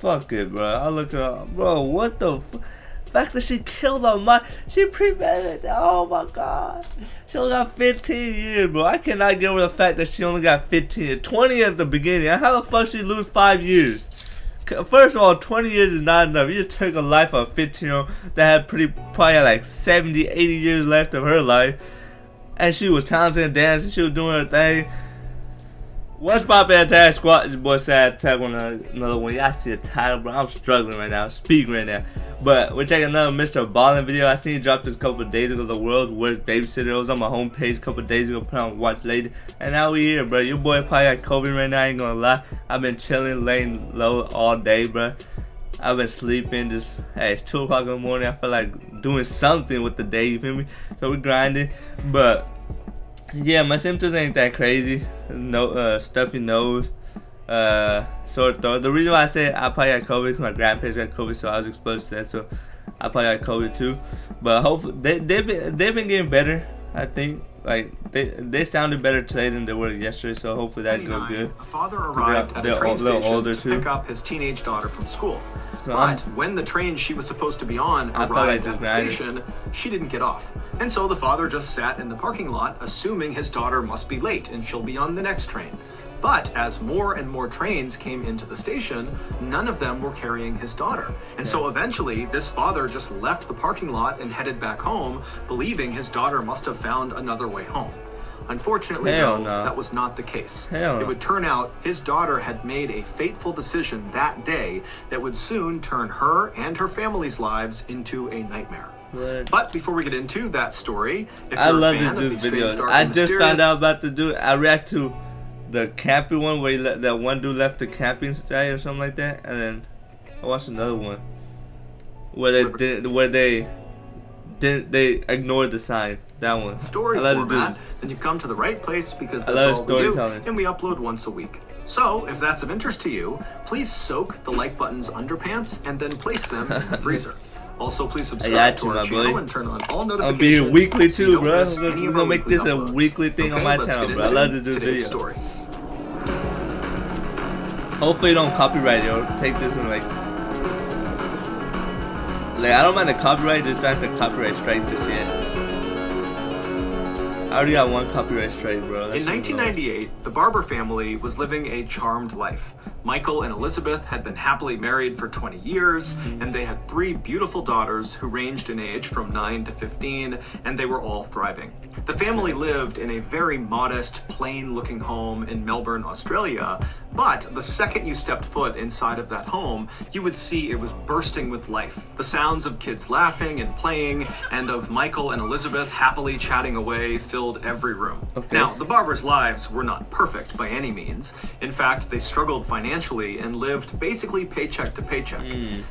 fuck it, bro. I look at her, bro. What the fact that she killed her mom? She premeditated. Oh my god. She only got 15 years, bro. I cannot get over the fact that she only got 15 years. 20 at the beginning. How the fuck she lose 5 years? First of all, 20 years is not enough. You just took a life of a 15-year-old that had probably had like 70, 80 years left of her life. And she was talented in dancing. She was doing her thing. What's poppin', Attack Squad? It's your boy SatAttack on another one. Y'all see the title, bro. I'm struggling right now, speaking right now. But we're checking another MRBALLEN video. I seen he dropped this a couple of days ago. The world's worst babysitter. It was on my homepage a couple of days ago. Put on watch later. And now we here, bro. Your boy probably got COVID right now. I ain't gonna lie. I've been chilling, laying low all day, bro. I've been sleeping. Just hey, it's 2 o'clock in the morning. I feel like doing something with the day. You feel me? So we're grinding, but. Yeah, my symptoms ain't that crazy. No, stuffy nose, sore throat. The reason why I say I probably got COVID is my grandparents got COVID, so I was exposed to that. So I probably got COVID too. But hopefully they've been getting better. I think like they sounded better today than they were yesterday. So hopefully that goes good. A father arrived at a train station to pick up his teenage daughter from school. But when the train she was supposed to be on arrived at the station, she didn't get off. And so the father just sat in the parking lot, assuming his daughter must be late and she'll be on the next train. But as more and more trains came into the station, none of them were carrying his daughter. And so eventually, this father just left the parking lot and headed back home, believing his daughter must have found another way home. Unfortunately, though, that was not the case. It would turn out his daughter had made a fateful decision that day that would soon turn her and her family's lives into a nightmare. But before we get into that story, if you're a fan of these strange, dark, and mysterious... I just found out about the dude. I react to the camping one where that one dude left the camping site or something like that, and then I watched another one where they ignored the sign. That one. Story format, then you've come to the right place because that's all we do, and we upload once a week. So, if that's of interest to you, please soak the like button's underpants and then place them in the freezer. Also, please subscribe to our channel and turn on all notifications. I'll be here weekly too, bro. We're gonna make this a weekly thing on my channel, bro. I love to do videos. Story. Hopefully, you don't copyright it or take this and like I don't mind the copyright, just not the copyright strike just yet. I already got one copyright strike, bro. In 1998, the Barber family was living a charmed life. Michael and Elizabeth had been happily married for 20 years, and they had 3 beautiful daughters who ranged in age from 9 to 15, and they were all thriving. The family lived in a very modest, plain-looking home in Melbourne, Australia, but the second you stepped foot inside of that home, you would see it was bursting with life. The sounds of kids laughing and playing, and of Michael and Elizabeth happily chatting away filled every room. Now, the Barbers' lives were not perfect by any means. In fact, they struggled financially and lived basically paycheck to paycheck.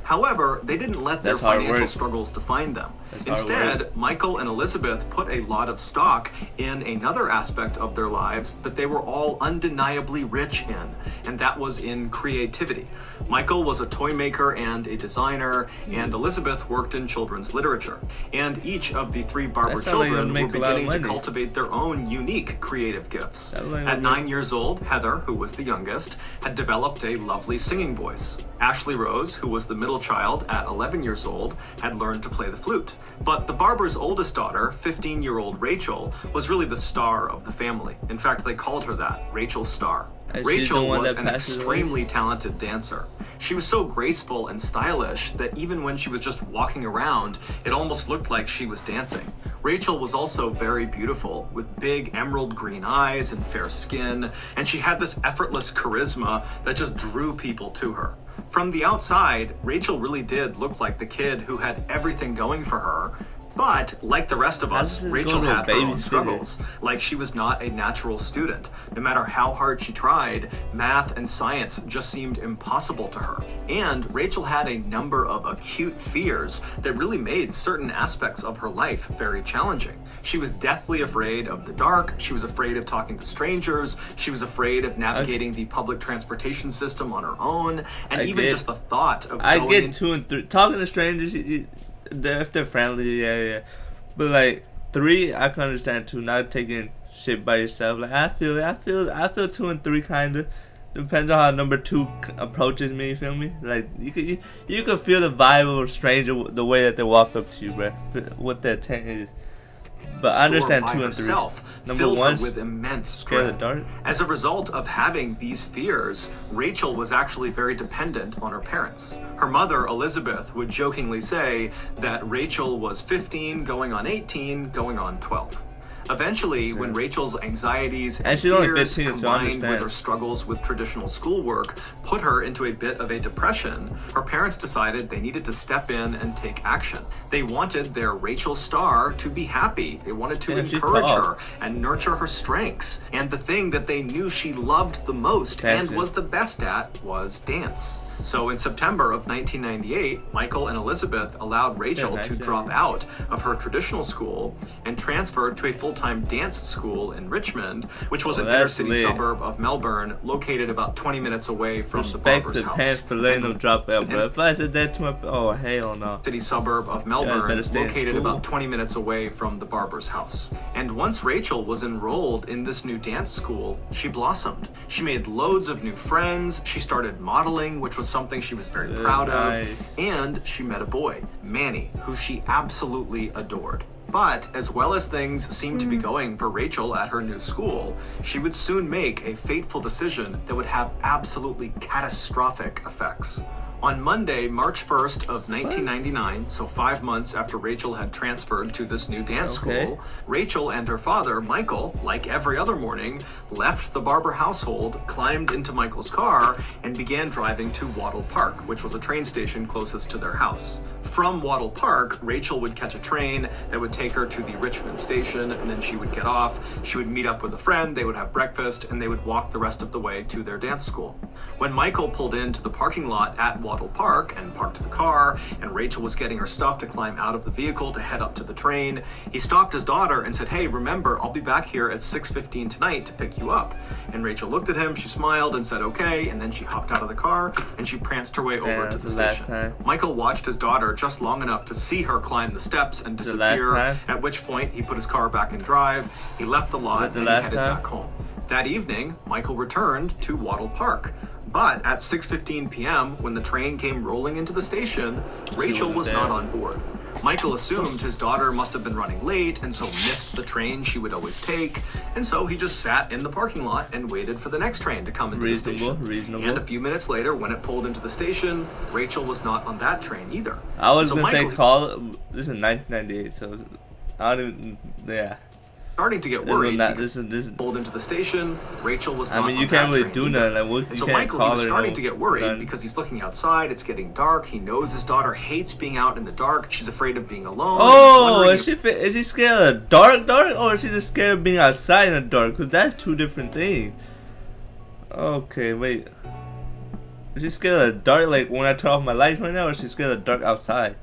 However, they didn't let their financial struggles define them. Instead, Michael and Elizabeth put a lot of stock in another aspect of their lives that they were all undeniably rich in, and that was in creativity. Michael was a toy maker and a designer, and Elizabeth worked in children's literature. And each of the 3 Barber children were beginning to cultivate their own unique creative gifts. At 9 years old, Heather, who was the youngest, had developed a lovely singing voice. Ashley Rose, who was the middle child at 11 years old, had learned to play the flute. But the Barber's oldest daughter, 15-year-old Rachel, was really the star of the family. In fact, they called her that, Rachel Star. Rachel was an extremely talented dancer. She was so graceful and stylish that even when she was just walking around, it almost looked like she was dancing. Rachel was also very beautiful, with big emerald green eyes and fair skin, and she had this effortless charisma that just drew people to her. From the outside, Rachel really did look like the kid who had everything going for her. But, like the rest of us, Rachel had her own struggles, like she was not a natural student. No matter how hard she tried, math and science just seemed impossible to her. And Rachel had a number of acute fears that really made certain aspects of her life very challenging. She was deathly afraid of the dark, she was afraid of talking to strangers, she was afraid of navigating the public transportation system on her own, and just the thought of I get 2 and 3. Talking to strangers, if they're friendly, yeah. But like 3, I can understand 2. Not taking shit by yourself. Like I feel 2 and 3 kinda. Depends on how number 2 approaches me. You feel me? Like you could feel the vibe of a stranger the way that they walk up to you, bro. What their intent is. But I understand 2 and 3. Number 1 with immense scared of the dread. dark. As a result of having these fears, Rachel was actually very dependent on her parents. Her mother, Elizabeth, would jokingly say that Rachel was 15, going on 18, going on 12. Eventually, when Rachel's anxieties and fears combined with her struggles with traditional schoolwork put her into a bit of a depression, her parents decided they needed to step in and take action. They wanted their Rachel star to be happy. They wanted to encourage her and nurture her strengths. And the thing that they knew she loved the most and was the best at was dance. So in September of 1998, Michael and Elizabeth allowed Rachel to drop out of her traditional school and transferred to a full-time dance school in Richmond, which was an inner-city suburb of Melbourne, located about 20 minutes away from the barber's house. Parents for letting them drop out, bro. If I said that to my... Oh, hell no. City suburb of Melbourne, located about 20 minutes away from the barber's house. And once Rachel was enrolled in this new dance school, she blossomed. She made loads of new friends. She started modeling, which was something she was very proud of, and she met a boy, Manny, who she absolutely adored. But as well as things seemed to be going for Rachel at her new school, she would soon make a fateful decision that would have absolutely catastrophic effects. On Monday, March 1st of 1999, so 5 months after Rachel had transferred to this new dance school, Rachel and her father, Michael, like every other morning, left the Barber household, climbed into Michael's car, and began driving to Wattle Park, which was a train station closest to their house. From Wattle Park, Rachel would catch a train that would take her to the Richmond station, and then she would get off. She would meet up with a friend, they would have breakfast, and they would walk the rest of the way to their dance school. When Michael pulled into the parking lot at Wattle Park and parked the car, and Rachel was getting her stuff to climb out of the vehicle to head up to the train, he stopped his daughter and said, "Hey, remember, I'll be back here at 6:15 tonight to pick you up." And Rachel looked at him, she smiled and said, "Okay," and then she hopped out of the car and she pranced her way over to the station. Michael watched his daughter just long enough to see her climb the steps and disappear, at which point he put his car back in drive, he left the lot, and he headed back home. That evening, Michael returned to Wattle Park. But at 6:15 p.m., when the train came rolling into the station, Rachel was not on board. Michael assumed his daughter must have been running late and so missed the train she would always take, and so he just sat in the parking lot and waited for the next train to come into the station. And a few minutes later, when it pulled into the station, Rachel was not on that train either. I was going to say this is 1998, so I don't even, starting to get worried. This pulled into the station. Rachel was not. I mean, you can't really do nothing. Like, so Michael, he was starting to get worried because he's looking outside. It's getting dark. He knows his daughter hates being out in the dark. She's afraid of being alone. Oh, is she scared of the dark, or is she just scared of being outside in the dark? Because that's 2 different things. Okay, wait. Is she scared of the dark, like when I turn off my lights right now, or is she scared of the dark outside?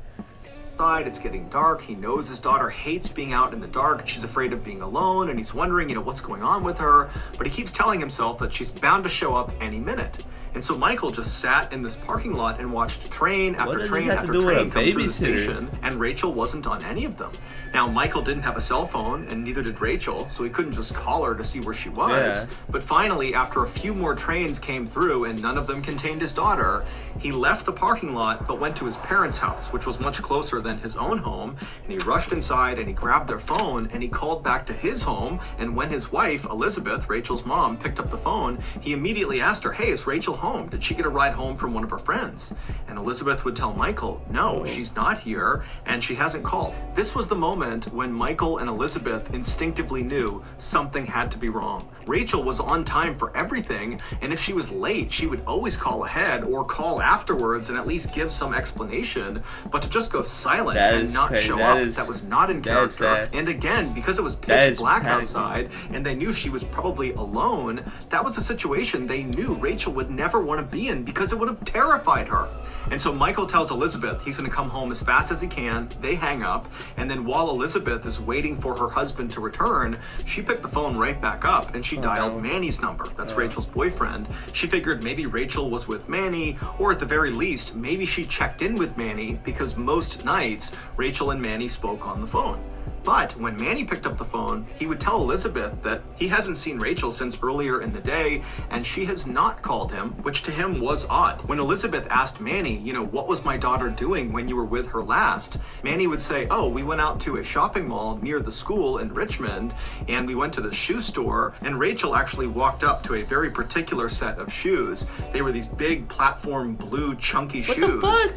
It's getting dark. He knows his daughter hates being out in the dark. She's afraid of being alone, and he's wondering, what's going on with her. But he keeps telling himself that she's bound to show up any minute. And so Michael just sat in this parking lot and watched train after train after train come through the station, and Rachel wasn't on any of them. Now, Michael didn't have a cell phone, and neither did Rachel, so he couldn't just call her to see where she was. But finally, after a few more trains came through and none of them contained his daughter, he left the parking lot but went to his parents' house, which was much closer than his own home, and he rushed inside and he grabbed their phone and he called back to his home. And when his wife, Elizabeth, Rachel's mom, picked up the phone, he immediately asked her, "Hey, is Rachel home? Did she get a ride home from one of her friends?" And Elizabeth would tell Michael, "No, she's not here and she hasn't called." This was the moment when Michael and Elizabeth instinctively knew something had to be wrong. Rachel was on time for everything, and if she was late, she would always call ahead or call afterwards and at least give some explanation. But to just go silent and not show up, that was not in character. And again, because it was pitch black outside and they knew she was probably alone, that was a situation they knew Rachel would never want to be in because it would have terrified her. And so Michael tells Elizabeth he's going to come home as fast as he can. They hang up, and then while Elizabeth is waiting for her husband to return, she picked the phone right back up and she dialed Manny's number. That's Rachel's boyfriend. She figured maybe Rachel was with Manny, or at the very least, maybe she checked in with Manny, because most nights Rachel and Manny spoke on the phone. But when Manny picked up the phone, he would tell Elizabeth that he hasn't seen Rachel since earlier in the day, and she has not called him, which to him was odd. When Elizabeth asked Manny, what was my daughter doing when you were with her last? Manny would say, oh, we went out to a shopping mall near the school in Richmond, and we went to the shoe store, and Rachel actually walked up to a very particular set of shoes. They were these big platform blue chunky shoes. What the fuck?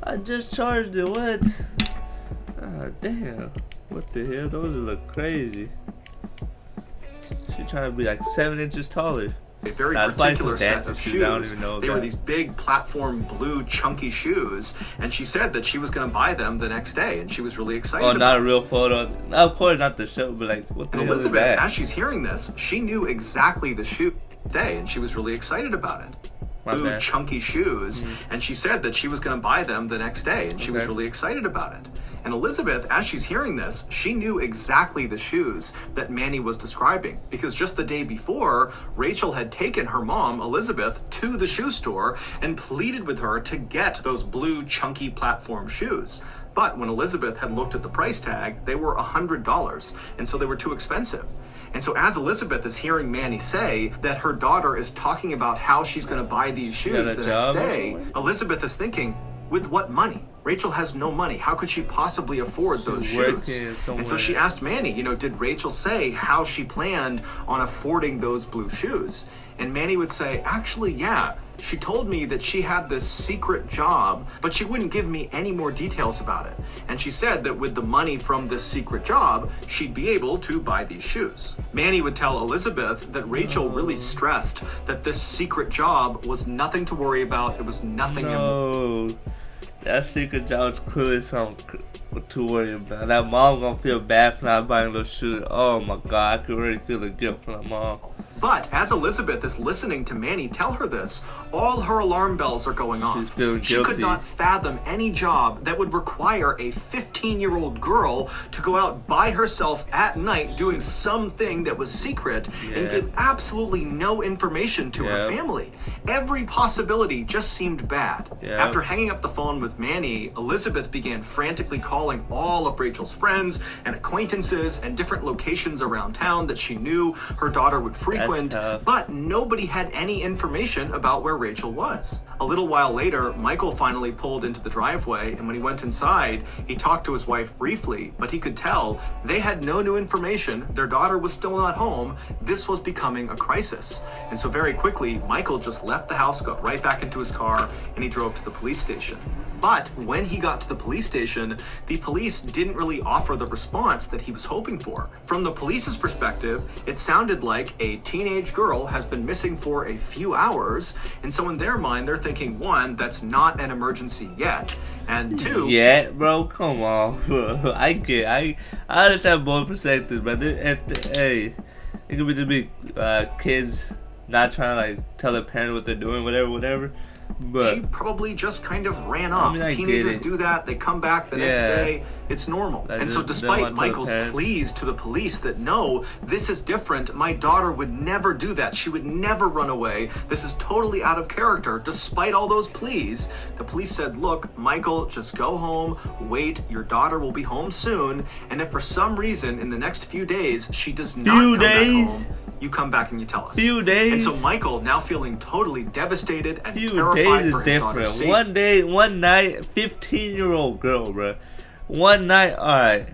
I just charged it, what? Ah, damn. What the hell? Those look crazy. She trying to be like 7 inches taller. A very particular set of shoes. They were that. these big platform blue chunky shoes, and she said that she was going to buy them the next day, and she was really excited. Oh, not a real photo. Of course, not the show, but like, what the hell is Elizabeth, that? as she's hearing this, she knew exactly the shoe day, and she was really excited about it. Blue chunky shoes, and she said that she was going to buy them the next day, and she was really excited about it. And Elizabeth, as she's hearing this, she knew exactly the shoes that Manny was describing, because just the day before, Rachel had taken her mom, Elizabeth, to the shoe store and pleaded with her to get those blue chunky platform shoes. But when Elizabeth had looked at the price tag, they were $100, and so they were too expensive. And so as Elizabeth is hearing Manny say that her daughter is talking about how she's going to buy these shoes the next day, Elizabeth is thinking, with what money? Rachel has no money. How could she possibly afford those shoes? And so she asked Manny, did Rachel say how she planned on affording those blue shoes? And Manny would say, actually, yeah. She told me that she had this secret job, but she wouldn't give me any more details about it. And she said that with the money from this secret job, she'd be able to buy these shoes. Manny would tell Elizabeth that Rachel really stressed that this secret job was nothing to worry about. It was nothing. No, that secret job is clearly something to worry about. That mom gonna feel bad for not buying those shoes. Oh my god, I could already feel the guilt from that mom. But as Elizabeth is listening to Manny tell her this, all her alarm bells are going off. She could not fathom any job that would require a 15-year-old girl to go out by herself at night doing something that was secret and give absolutely no information to her family. Every possibility just seemed bad. After hanging up the phone with Manny, Elizabeth began frantically calling all of Rachel's friends and acquaintances and different locations around town that she knew her daughter would frequent. But nobody had any information about where Rachel was. A little while later, Michael finally pulled into the driveway, and when he went inside, he talked to his wife briefly, but he could tell they had no new information. Their daughter was still not home. This was becoming a crisis. And so very quickly, Michael just left the house, got right back into his car, and he drove to the police station. But when he got to the police station, the police didn't really offer the response that he was hoping for. From the police's perspective, it sounded like a teenage girl has been missing for a few hours, and so in their mind, they're thinking, one, that's not an emergency yet, and two... Yeah, bro, come on, bro. I understand both perspectives, but hey, it could be just be kids not trying to like tell their parent what they're doing, whatever. But she probably just kind of ran off. Teenagers do that. They come back the next day. It's normal. And so despite Michael's pleas to the police that no, this is different, my daughter would never do that. She would never run away. This is totally out of character. Despite all those pleas, the police said, look, Michael, just go home, wait, your daughter will be home soon. And if for some reason in the next few days she does not come back home, you come back and you tell us. Few days. And so Michael, now feeling totally devastated and terrified for his daughter's safety. One day, one night, 15-year-old girl, bro. One night, alright.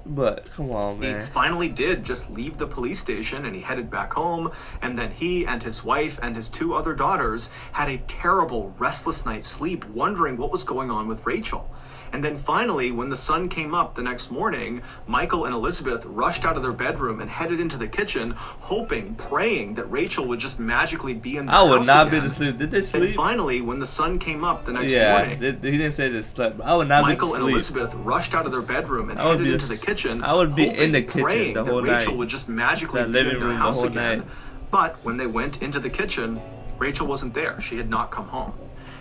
But, come on, man. He finally did just leave the police station and he headed back home. And then he and his wife and his 2 other daughters had a terrible, restless night's sleep, wondering what was going on with Rachel. And then finally, when the sun came up the next morning, Michael and Elizabeth rushed out of their bedroom and headed into the kitchen, hoping, praying that Rachel would just magically be in the house I would not again. be asleep. Did they sleep? And finally, when the sun came up the next morning, he didn't say they slept. I would not be asleep. Michael and Elizabeth rushed out of their bedroom and headed into the kitchen, I would be hoping, in the kitchen praying the whole that Rachel night. would just magically That be in living their room the house whole again. night. But when they went into the kitchen, Rachel wasn't there. She had not come home.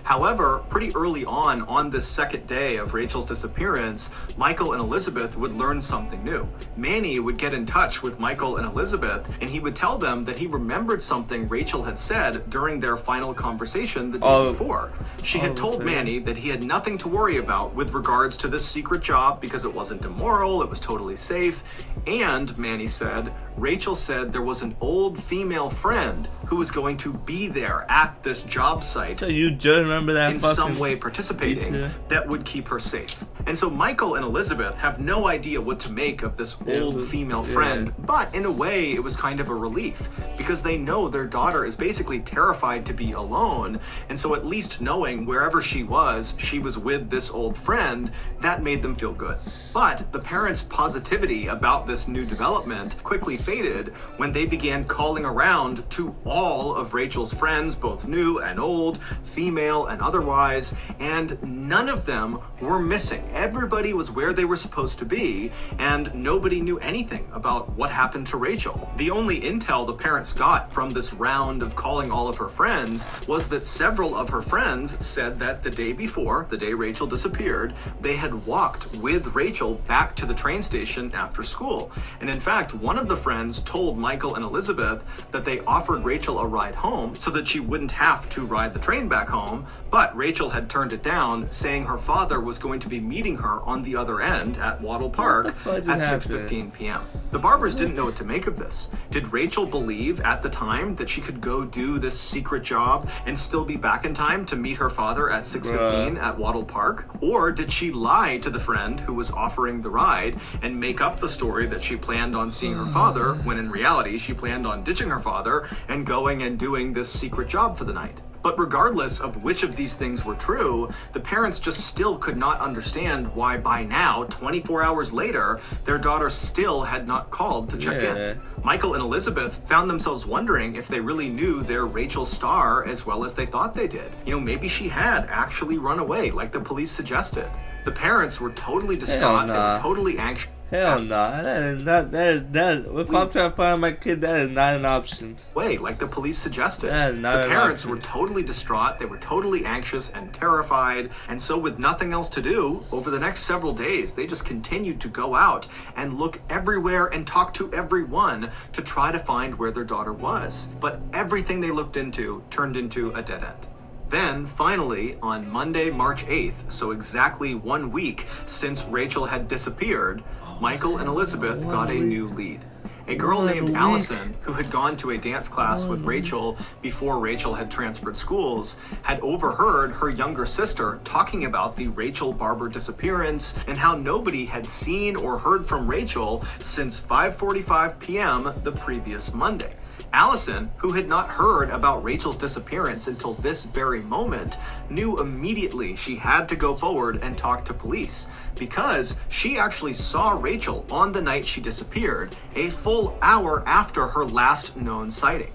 However, pretty early on this second day of Rachel's disappearance, Michael and Elizabeth would learn something new. Manny would get in touch with Michael and Elizabeth, and he would tell them that he remembered something Rachel had said during their final conversation the day before. She had told Manny that he had nothing to worry about with regards to this secret job because it wasn't immoral, it was totally safe, and Manny said, Rachel said there was an old female friend who was going to be there at this job site. So you just remember that in some way participating that would keep her safe. And so Michael and Elizabeth have no idea what to make of this old female friend, but in a way it was kind of a relief because they know their daughter is basically terrified to be alone, and so at least knowing wherever she was with this old friend, that made them feel good. But the parents' positivity about this new development quickly faded when they began calling around to all of Rachel's friends, both new and old, female and otherwise, and none of them were missing. Everybody was where they were supposed to be, and nobody knew anything about what happened to Rachel. The only intel the parents got from this round of calling all of her friends was that several of her friends said that the day before, the day Rachel disappeared, they had walked with Rachel back to the train station after school. And in fact, one of the friends told Michael and Elizabeth that they offered Rachel a ride home so that she wouldn't have to ride the train back home, but Rachel had turned it down, saying her father was going to be meeting her on the other end at Wattle Park at 6:15 p.m. The Barbers didn't know what to make of this. Did Rachel believe at the time that she could go do this secret job and still be back in time to meet her father at 6:15 at Wattle Park? Or did she lie to the friend who was offering the ride and make up the story that she planned on seeing her father, when in reality she planned on ditching her father and going and doing this secret job for the night? But regardless of which of these things were true, the parents just still could not understand why by now, 24 hours later, their daughter still had not called to check in. Michael and Elizabeth found themselves wondering if they really knew their Rachel Starr as well as they thought they did. You know, maybe she had actually run away like the police suggested. The parents were totally distraught, they were totally anxious. Hell no, that is not, if I'm trying to find my kid, that is not an option. Like the police suggested. That is not the parents an option. were totally distraught, they were totally anxious and terrified, and so with nothing else to do, over the next several days, they just continued to go out and look everywhere and talk to everyone to try to find where their daughter was. But everything they looked into turned into a dead end. Then, finally, on Monday, March 8th, so exactly 1 week since Rachel had disappeared, Michael and Elizabeth got a new lead. A girl named Allison, who had gone to a dance class with Rachel before Rachel had transferred schools, had overheard her younger sister talking about the Rachel Barber disappearance and how nobody had seen or heard from Rachel since 5:45 p.m. the previous Monday. Allison, who had not heard about Rachel's disappearance until this very moment, knew immediately she had to go forward and talk to police because she actually saw Rachel on the night she disappeared, a full hour after her last known sighting.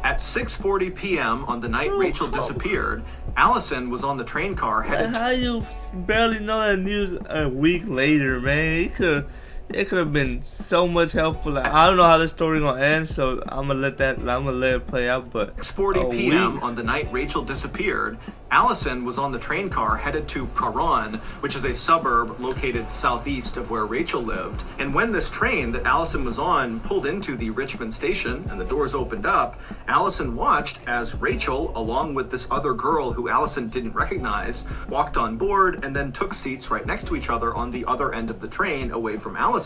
At 6:40 p.m. on the night Rachel disappeared, Allison was on the train car headed How you barely know that news a week later, man? It could have been so much helpful. Like, I don't know how this story gonna end, so I'm gonna let it play out. But 6:40 p.m. on the night Rachel disappeared, Allison was on the train car headed to Praran, which is a suburb located southeast of where Rachel lived. And when this train that Allison was on pulled into the Richmond station and the doors opened up, Allison watched as Rachel, along with this other girl who Allison didn't recognize, walked on board and then took seats right next to each other on the other end of the train away from Allison.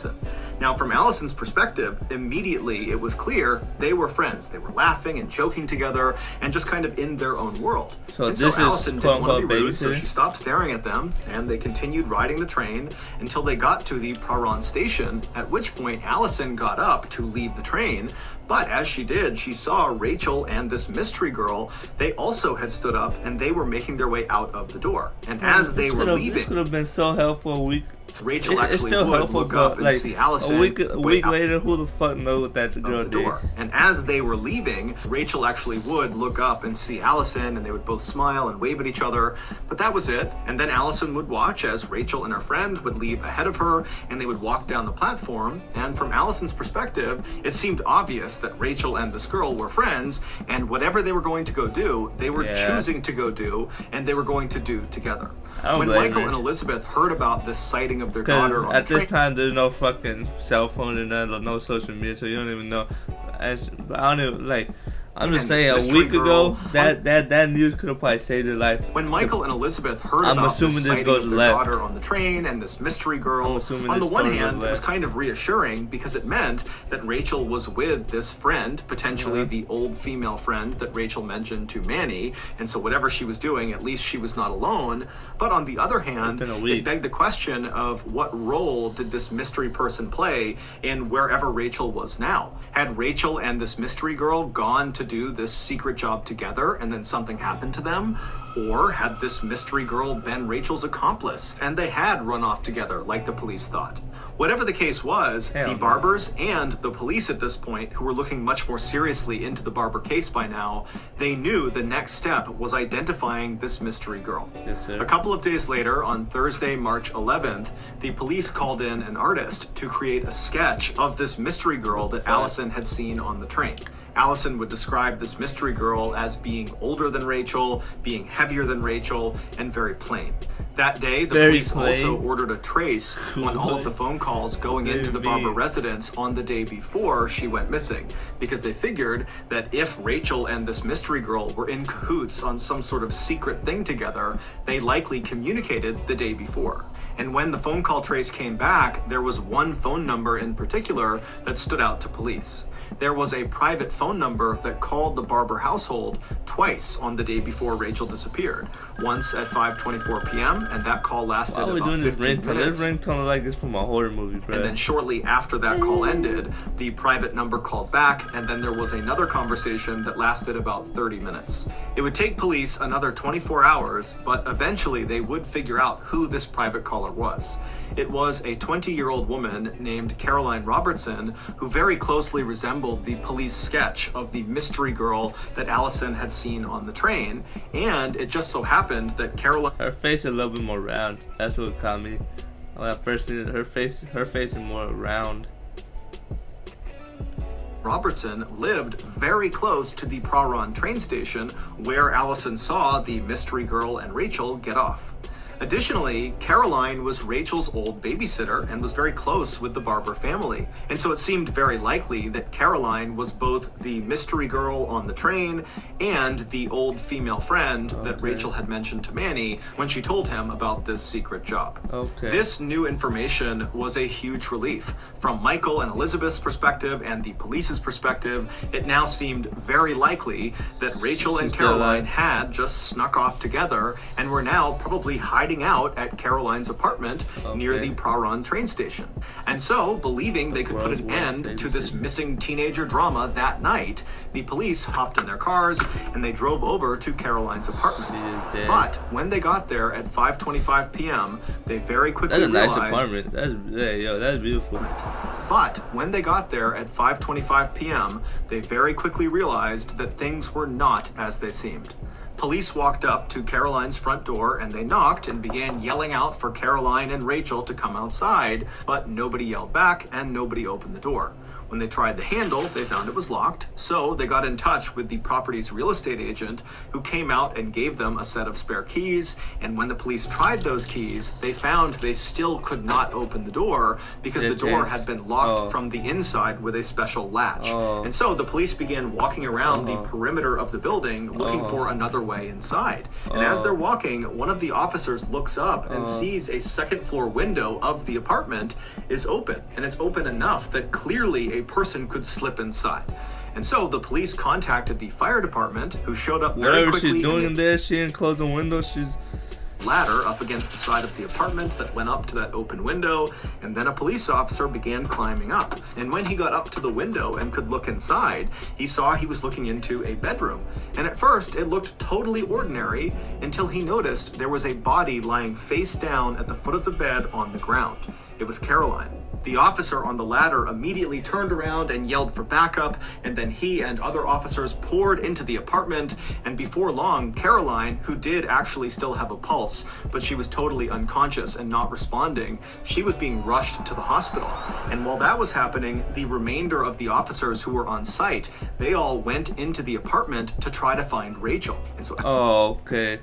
Now, from Allison's perspective, immediately it was clear they were friends. They were laughing and joking together and just kind of in their own world. So and this so Allison didn't want to be rude, so babysitter? she stopped staring at them and they continued riding the train until they got to the Praran station, at which point Allison got up to leave the train. But as she did, she saw Rachel and this mystery girl. They also had stood up and they were making their way out of the door. And as they were leaving, this could have been so helpful a week. Rachel It's actually still would helpful, look up but and like see Allison a week wait out later, who the fuck knows what that girl of the did? door. And as they were leaving, Rachel actually would look up and see Allison, and they would both smile and wave at each other, but that was it. And then Allison would watch as Rachel and her friend would leave ahead of her, and they would walk down the platform. And from Allison's perspective, it seemed obvious that Rachel and this girl were friends, and whatever they were going to go do, they were choosing to go do, and they were going to do together. When Michael and Elizabeth heard about this sighting of their daughter on at this time, there's no fucking cell phone and no social media, so you don't even know. I don't even, like, I'm just saying, a week ago, that news could have probably saved their life. When Michael and Elizabeth heard about this sighting of their daughter on the train and this mystery girl, on the one hand, it was kind of reassuring because it meant that Rachel was with this friend, potentially the old female friend that Rachel mentioned to Manny, and so whatever she was doing, at least she was not alone. But on the other hand, it begged the question of what role did this mystery person play in wherever Rachel was now? Had Rachel and this mystery girl gone to do this secret job together and then something happened to them? Or had this mystery girl been Rachel's accomplice and they had run off together like the police thought? Whatever the case was, the Barbers and the police at this point, who were looking much more seriously into the Barber case by now, they knew the next step was identifying this mystery girl. A couple of days later, on Thursday, March 11th, the police called in an artist to create a sketch of this mystery girl that Allison had seen on the train. Allison would describe this mystery girl as being older than Rachel, being heavier than Rachel, and very plain. That day, the police also ordered a trace on all of the phone calls going into the Barber residence on the day before she went missing, because they figured that if Rachel and this mystery girl were in cahoots on some sort of secret thing together, they likely communicated the day before. And when the phone call trace came back, there was one phone number in particular that stood out to police. There was a private phone number that called the Barber household twice on the day before Rachel disappeared. Once at 5:24 p.m., and that call lasted about 15 minutes. This ringtone like this from a horror movie, bro. And then shortly after that call ended, the private number called back, and then there was another conversation that lasted about 30 minutes. It would take police another 24 hours, but eventually they would figure out who this private caller was. It was a 20-year-old woman named Caroline Robertson, who very closely resembled the police sketch of the mystery girl that Allison had seen on the train, and it just so happened that Caroline... Her face is a little bit more round. That's what caught me. When I first seen it, her face is more round. Robertson lived very close to the Praron train station where Allison saw the mystery girl and Rachel get off. Additionally, Caroline was Rachel's old babysitter and was very close with the Barber family. And so it seemed very likely that Caroline was both the mystery girl on the train and the old female friend that Rachel had mentioned to Manny when she told him about this secret job. This new information was a huge relief. From Michael and Elizabeth's perspective and the police's perspective, it now seemed very likely that Rachel and Caroline had just snuck off together and were now probably hiding out at Caroline's apartment near the Praron train station. And so, believing they could put an end to this missing teenager drama that night, the police hopped in their cars and they drove over to Caroline's apartment. But when they got there at 5:25 p.m., they very quickly realized... That's a nice apartment. That's beautiful. But when they got there at 5:25 p.m., they very quickly realized that things were not as they seemed. Police walked up to Caroline's front door and they knocked and began yelling out for Caroline and Rachel to come outside, but nobody yelled back and nobody opened the door. When they tried the handle, they found it was locked, so they got in touch with the property's real estate agent, who came out and gave them a set of spare keys, and when the police tried those keys, they found they still could not open the door because the door had been locked from the inside with a special latch. And so the police began walking around the perimeter of the building looking for another way inside. And as they're walking, one of the officers looks up and sees a second-floor window of the apartment is open, and it's open enough that clearly a person could slip inside. And so the police contacted the fire department, who showed up very quickly. Whatever she's doing in there, she didn't close the window, she's... ladder up against the side of the apartment that went up to that open window, and then a police officer began climbing up. And when he got up to the window and could look inside, he saw he was looking into a bedroom. And at first, it looked totally ordinary until he noticed there was a body lying face down at the foot of the bed on the ground. It was Caroline. The officer on the ladder immediately turned around and yelled for backup, and then he and other officers poured into the apartment, and before long, Caroline, who did actually still have a pulse, but she was totally unconscious and not responding, she was being rushed to the hospital. And while that was happening, the remainder of the officers who were on site, they all went into the apartment to try to find Rachel. And so okay.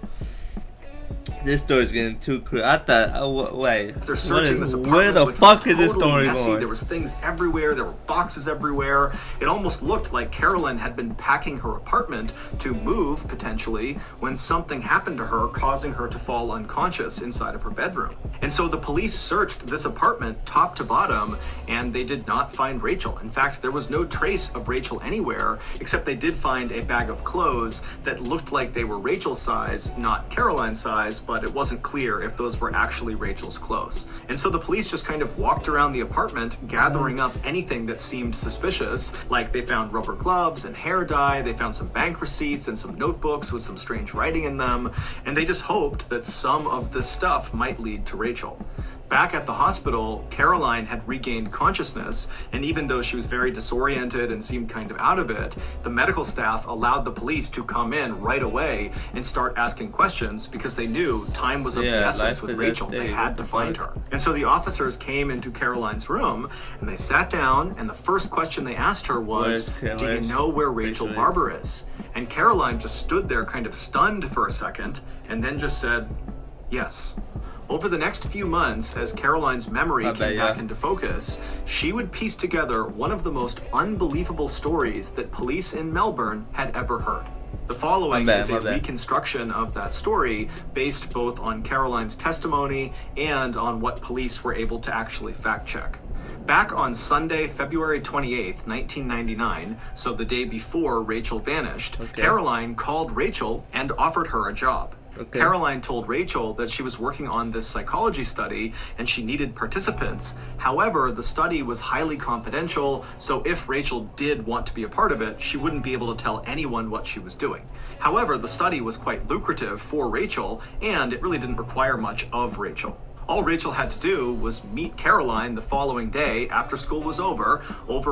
This story's getting too crazy. I thought, wait. They're searching this apartment. Where the fuck is this story messy. going? There was things everywhere. There were boxes everywhere. It almost looked like Carolyn had been packing her apartment to move, potentially, when something happened to her, causing her to fall unconscious inside of her bedroom. And so the police searched this apartment top to bottom, and they did not find Rachel. In fact, there was no trace of Rachel anywhere, except they did find a bag of clothes that looked like they were Rachel's size, not Caroline's size, but it wasn't clear if those were actually Rachel's clothes. And so the police just kind of walked around the apartment, gathering up anything that seemed suspicious, like they found rubber gloves and hair dye, they found some bank receipts and some notebooks with some strange writing in them, and they just hoped that some of this stuff might lead to Rachel. Back at the hospital, Caroline had regained consciousness, and even though she was very disoriented and seemed kind of out of it, the medical staff allowed the police to come in right away and start asking questions because they knew time was of the essence with Rachel. They had to find her. And so the officers came into Caroline's room, and they sat down, and the first question they asked her was, "Do you know where Rachel Barber is?" And Caroline just stood there kind of stunned for a second, and then just said, "Yes." Over the next few months, as Caroline's memory came back into focus, she would piece together one of the most unbelievable stories that police in Melbourne had ever heard. The following is a reconstruction of that story based both on Caroline's testimony and on what police were able to actually fact check. Back on Sunday, February 28th, 1999, so the day before Rachel vanished, Caroline called Rachel and offered her a job. Caroline told Rachel that she was working on this psychology study and she needed participants. However, the study was highly confidential, so if Rachel did want to be a part of it, she wouldn't be able to tell anyone what she was doing. However, the study was quite lucrative for Rachel, and it really didn't require much of Rachel. All Rachel had to do was meet Caroline the following day after school was over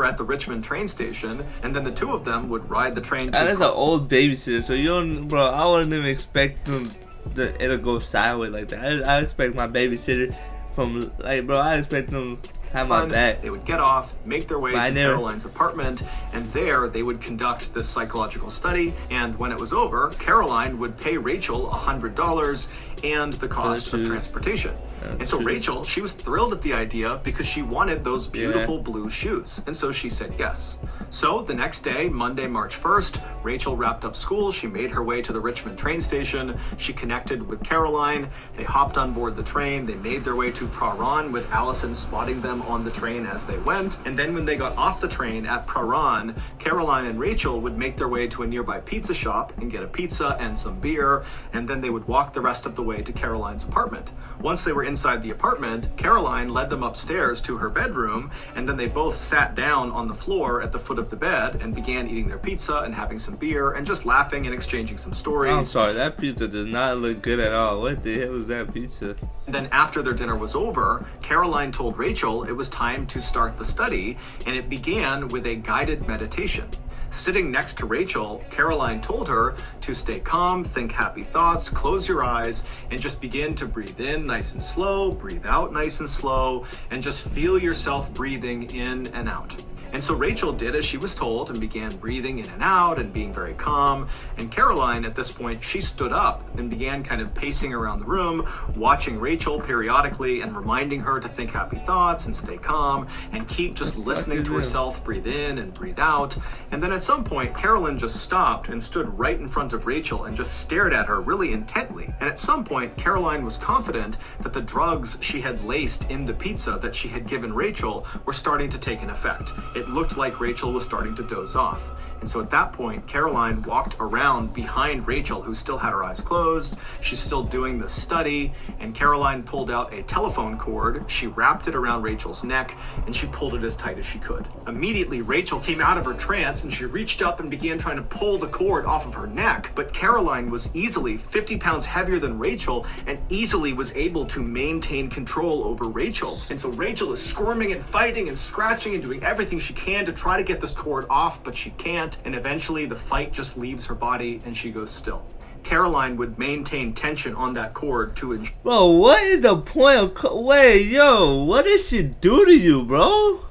at the Richmond train station, and then the two of them would ride the train to... And it's an old babysitter, so you don't... Bro, I wouldn't even expect them that it'll go sideways like that. I expect my babysitter from... Like, bro, I expect them to have my back. They would get off, make their way to Caroline's apartment, and there they would conduct this psychological study, and when it was over, Caroline would pay Rachel $100 and the cost of transportation. And so Rachel, she was thrilled at the idea because she wanted those beautiful blue shoes. And so she said yes. So the next day, Monday, March 1st, Rachel wrapped up school. She made her way to the Richmond train station. She connected with Caroline. They hopped on board the train. They made their way to Prahran with Allison spotting them on the train as they went. And then when they got off the train at Prahran, Caroline and Rachel would make their way to a nearby pizza shop and get a pizza and some beer. And then they would walk the rest of the way to Caroline's apartment. Once they were inside the apartment, Caroline led them upstairs to her bedroom, and then they both sat down on the floor at the foot of the bed and began eating their pizza and having some beer and just laughing and exchanging some stories. I'm sorry, that pizza does not look good at all. What the hell is that pizza? And then after their dinner was over, Caroline told Rachel it was time to start the study, and it began with a guided meditation. Sitting next to Rachel, Caroline told her to stay calm, think happy thoughts, close your eyes, and just begin to breathe in nice and slow, breathe out nice and slow, and just feel yourself breathing in and out. And so Rachel did as she was told and began breathing in and out and being very calm. And Caroline, at this point, she stood up and began kind of pacing around the room, watching Rachel periodically and reminding her to think happy thoughts and stay calm and keep just listening to herself breathe in and breathe out. And then at some point, Caroline just stopped and stood right in front of Rachel and just stared at her really intently. And at some point, Caroline was confident that the drugs she had laced in the pizza that she had given Rachel were starting to take an effect. it looked like Rachel was starting to doze off. And so at that point, Caroline walked around behind Rachel, who still had her eyes closed. She's still doing the study, and Caroline pulled out a telephone cord. She wrapped it around Rachel's neck, and she pulled it as tight as she could. Immediately, Rachel came out of her trance, and she reached up and began trying to pull the cord off of her neck. But Caroline was easily 50 pounds heavier than Rachel, and easily was able to maintain control over Rachel. And so Rachel is squirming and fighting and scratching and doing everything she can to try to get this cord off, but she can't. And eventually the fight just leaves her body and she goes still. Caroline would maintain tension on that cord to ensure. Bro, what is the point of wait, yo, what did she do to you, bro?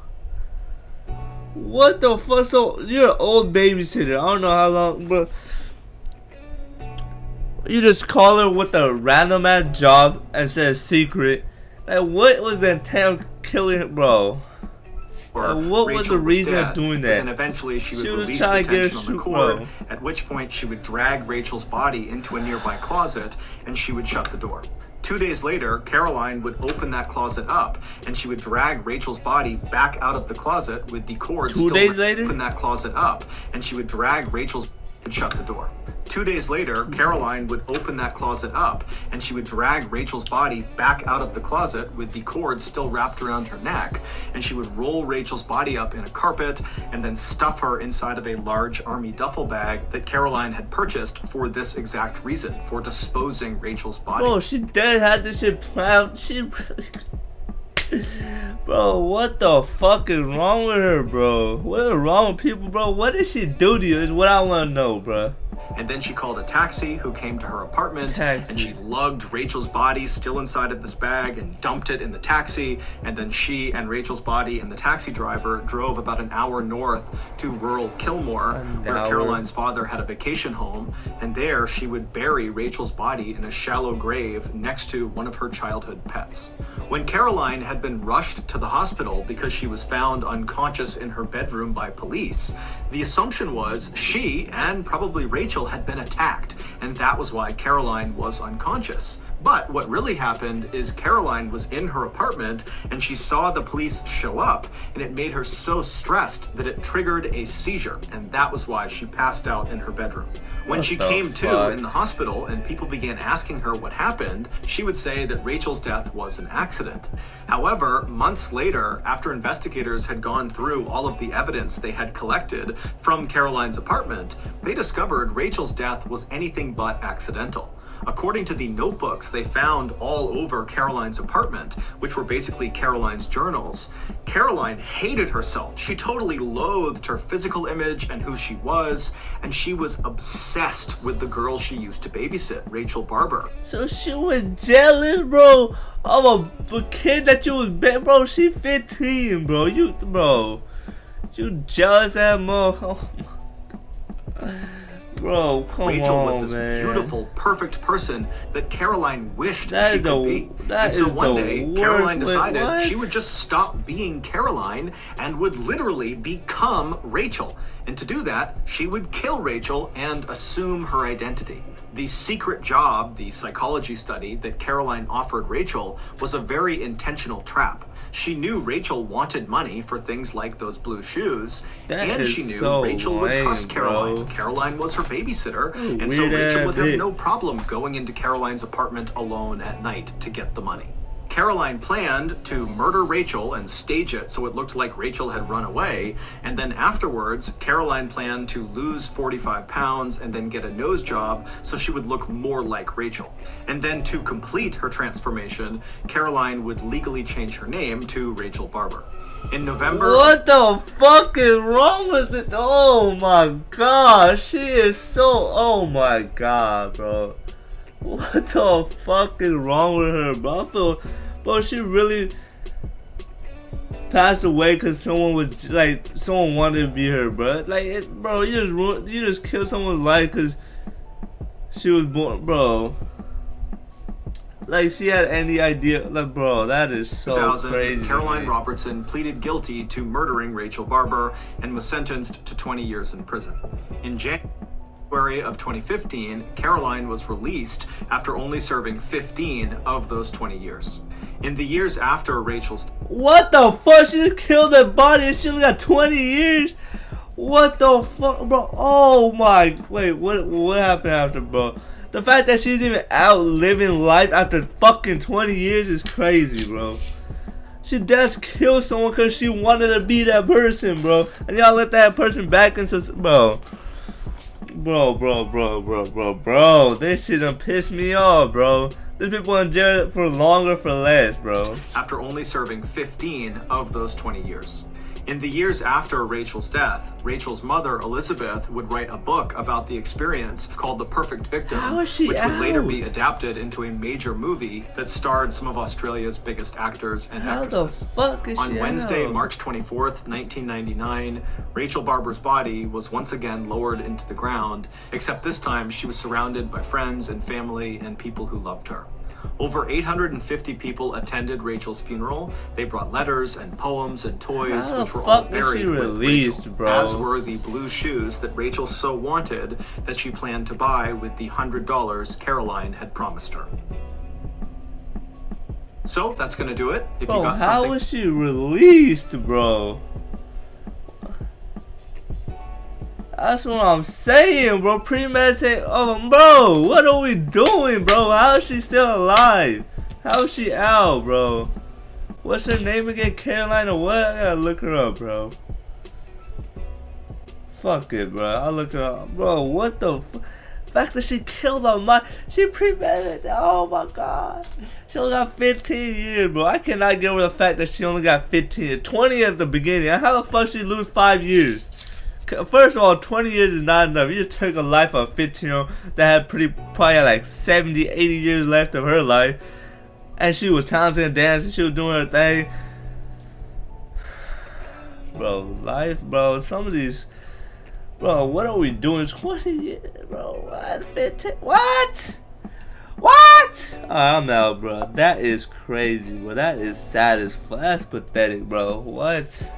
What the fuck? So you're an old babysitter. I don't know how long, but you just call her with a random ass job and say secret. Like, what was the intent of killing her, bro? What was the reason of doing that? And eventually she would release the tension on the cord, at which point she would drag Rachel's body into a nearby closet and she would shut the door. 2 days later, Caroline would open that closet up and she would drag Rachel's body back out of the closet with the cord still open that closet up, and she would drag Rachel's and shut the door. 2 days later, Caroline would open that closet up and she would drag Rachel's body back out of the closet with the cord still wrapped around her neck, and she would roll Rachel's body up in a carpet and then stuff her inside of a large army duffel bag that Caroline had purchased for this exact reason, for disposing Rachel's body. Bro, she dead had this shit planned. She really... Bro, what the fuck is wrong with her, bro? What is wrong with people, bro? What did she do to you is what I want to know, bro. And then she called a taxi who came to her apartment, and she lugged Rachel's body still inside of this bag and dumped it in the taxi. And then she and Rachel's body and the taxi driver drove about an hour north to rural Kilmore, where Caroline's father had a vacation home. And there she would bury Rachel's body in a shallow grave next to one of her childhood pets. When Caroline had been rushed to the hospital because she was found unconscious in her bedroom by police, the assumption was she, and probably Rachel, had been attacked, and that was why Caroline was unconscious. But what really happened is Caroline was in her apartment and she saw the police show up, and it made her so stressed that it triggered a seizure, and that was why she passed out in her bedroom. When she came to in the hospital and people began asking her what happened, she would say that Rachel's death was an accident. However, months later, after investigators had gone through all of the evidence they had collected from Caroline's apartment, they discovered Rachel's death was anything but accidental. According to the notebooks they found all over Caroline's apartment, which were basically Caroline's journals, Caroline hated herself. She totally loathed her physical image and who she was, and she was obsessed with the girl she used to babysit, Rachel Barber. So she was jealous, bro, of a kid that you was bro. She 15, bro. You jealous ass mother. Bro, come Rachel on, was this man. beautiful, perfect person that Caroline wished she could be. And so one day, Caroline decided she would just stop being Caroline and would literally become Rachel. And to do that, she would kill Rachel and assume her identity. The secret job, the psychology study that Caroline offered Rachel, was a very intentional trap. She knew Rachel wanted money for things like those blue shoes, and she knew Rachel would trust Caroline. Bro. Caroline was her babysitter, and so Rachel would have no problem going into Caroline's apartment alone at night to get the money. Caroline planned to murder Rachel and stage it so it looked like Rachel had run away, and then afterwards, Caroline planned to lose 45 pounds and then get a nose job so she would look more like Rachel. And then to complete her transformation, Caroline would legally change her name to Rachel Barber. In November... What the fuck is wrong with it? Oh my god, she is so... Oh my god, bro. What the fuck is wrong with her, bro? I feel... Bro, she really passed away because someone was like, someone wanted to be her, bro. Like, bro, you just killed someone's life because she was born, bro. Like, she had any idea, like, bro, that is so crazy. Caroline Robertson pleaded guilty to murdering Rachel Barber and was sentenced to 20 years in prison. In January. February of 2015, Caroline was released after only serving 15 of those 20 years. In the years after Rachel's What the fuck? She just killed her body and she only got 20 years? What the fuck, bro? Oh my, wait, what happened after, bro? The fact that she's even out living life after fucking 20 years is crazy, bro. She just killed someone because she wanted to be that person, bro. And y'all let that person back into, bro. Bro. This shit done pissed me off, bro. There's people in jail for longer for less, bro. After only serving 15 of those 20 years. In the years after Rachel's death, Rachel's mother, Elizabeth, would write a book about the experience called The Perfect Victim, How is she which would later be out? adapted into a major movie that starred some of Australia's biggest actors and How the actresses. fuck is On she Wednesday, out? March 24th, 1999, Rachel Barber's body was once again lowered into the ground, except this time she was surrounded by friends and family and people who loved her. Over 850 people attended Rachel's funeral. They brought letters and poems and toys, How the which were all fuck was buried she with released, Rachel, bro? as were the blue shoes that Rachel so wanted that she planned to buy with the $100 Caroline had promised her. So that's gonna do it. If you Bro, got how something was she released, bro? That's what I'm saying, bro. Premeditated. Oh, bro, what are we doing, bro? How is she still alive? How is she out, bro? What's her name again? Caroline or what? I gotta look her up, bro. Fuck it, bro. I'll look her up. Bro, what the fact that she killed her mom. She premeditated. Oh my god. She only got 15 years, bro. I cannot get over the fact that she only got 15. 20 at the beginning. How the fuck she lose 5 years? First of all, 20 years is not enough. You just took a life of a 15-year-old that had probably had like 70, 80 years left of her life. And she was talented in dancing. She was doing her thing. Bro, life, bro. Some of these... Bro, what are we doing? 20 years, bro. What? 15? What? What? I'm out, bro. That is crazy, bro. That is sad as fuck. That's pathetic, bro. What?